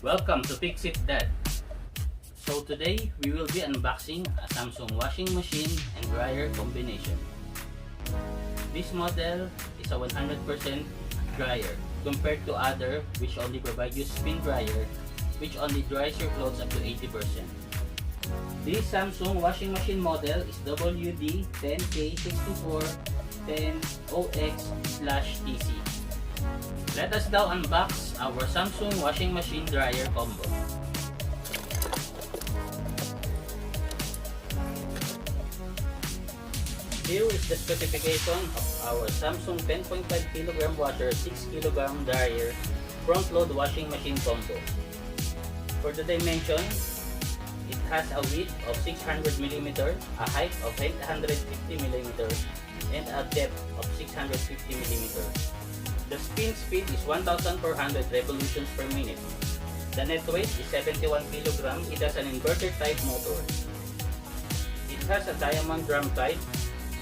Welcome to FiXit Dad. So today we will be unboxing a Samsung washing machine and dryer combination. This model is a 100% dryer compared to other which only provide you spin dryer which only dries your clothes up to 80%. This Samsung washing machine model is WD10K6410OX/TC. Let us now unbox our Samsung washing machine dryer combo. Here is the specification of our Samsung 10.5 kg washer 6 kg dryer front load washing machine combo. For the dimension, it has a width of 600 mm, a height of 850 mm, and a depth of 650 mm. The spin speed is 1,400 revolutions per minute. The net weight is 71 kg. It has an inverter type motor. It has a diamond drum type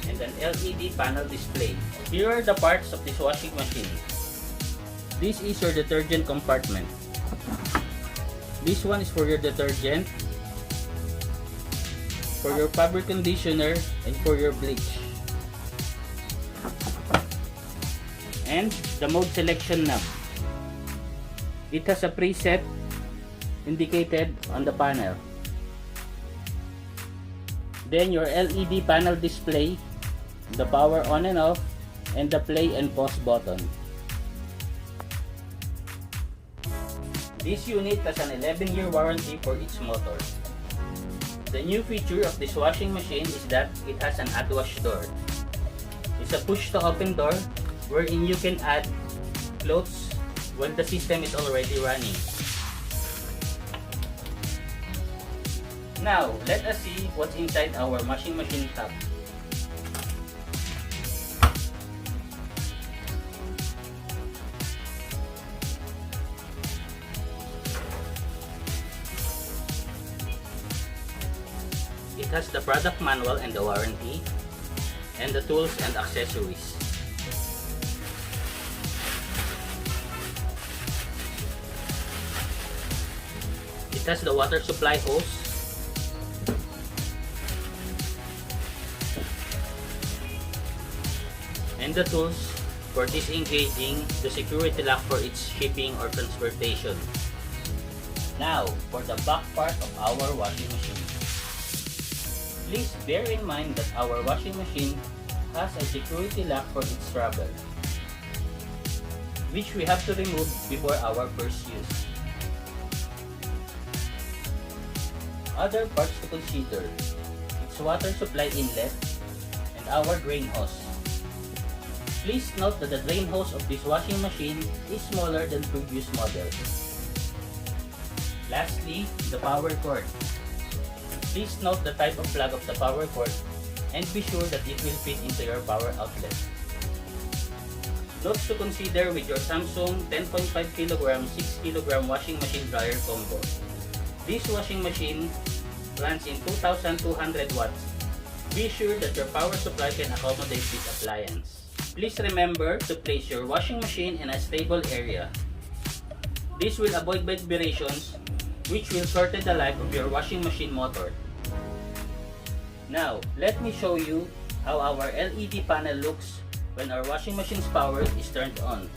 and an LED panel display. Here are the parts of this washing machine. This is your detergent compartment. This one is for your detergent, for your fabric conditioner, and for your bleach. And the mode selection knob. It has a preset indicated on the panel. Then your LED panel display, the power on and off, and the play and pause button. This unit has an 11-year warranty for its motor. The new feature of this washing machine is that it has an AutoWash door. It's a push to open door wherein you can add clothes when the system is already running. Now, let us see what's inside our washing machine tub. It has the product manual and the warranty, and the tools and accessories. It has the water supply hose, and the tools for disengaging the security lock for its shipping or transportation. Now, for the back part of our washing machine. Please bear in mind that our washing machine has a security lock for its travel, which we have to remove before our first use. Other parts to consider: its water supply inlet and our drain hose. Please note that the drain hose of this washing machine is smaller than previous models. Lastly, the power cord. Please note the type of plug of the power cord and be sure that it will fit into your power outlet. Notes to consider with your Samsung 10.5 kg 6 kg washing machine dryer combo. This washing machine runs in 2,200 watts. Be sure that your power supply can accommodate this appliance. Please remember to place your washing machine in a stable area. This will avoid vibrations, which will shorten the life of your washing machine motor. Now, let me show you how our LED panel looks when our washing machine's power is turned on.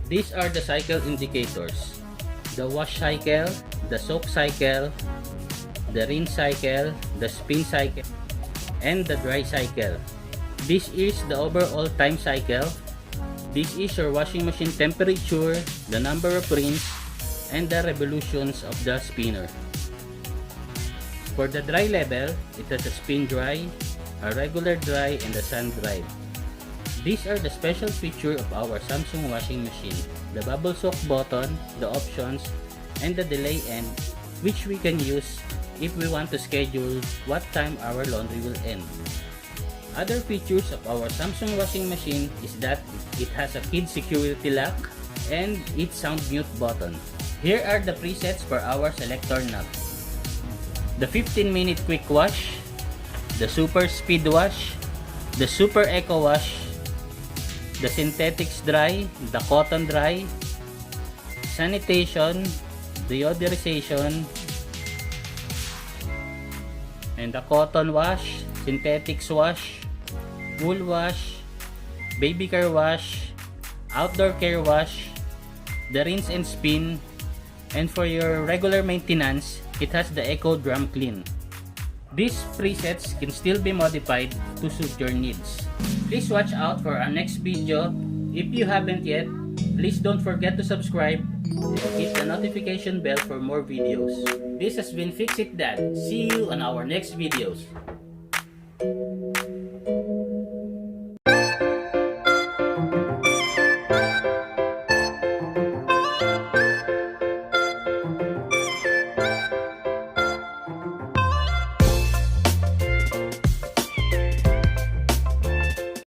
These are the cycle indicators: the wash cycle, the soak cycle, the rinse cycle, the spin cycle, and the dry cycle. This is the overall time cycle. This is your washing machine temperature, the number of rinse, and the revolutions of the spinner. For the dry level, it has a spin dry, a regular dry, and a sun dry. These are the special feature of our Samsung washing machine: the bubble soak button, the options, and the delay end, which we can use if we want to schedule what time our laundry will end. Other features of our Samsung washing machine is that it has a kid security lock and its sound mute button. Here are the presets for our selector knob: the 15-minute quick wash, the super speed wash, the super eco wash, the synthetics dry, the cotton dry, sanitation, deodorization, and the cotton wash, synthetics wash, wool wash, baby care wash, outdoor care wash, the rinse and spin, and for your regular maintenance, it has the Eco Drum Clean. These presets can still be modified to suit your needs. Please watch out for our next video. If you haven't yet, please don't forget to subscribe and hit the notification bell for more videos. This has been FiXit Dad. See you on our next videos.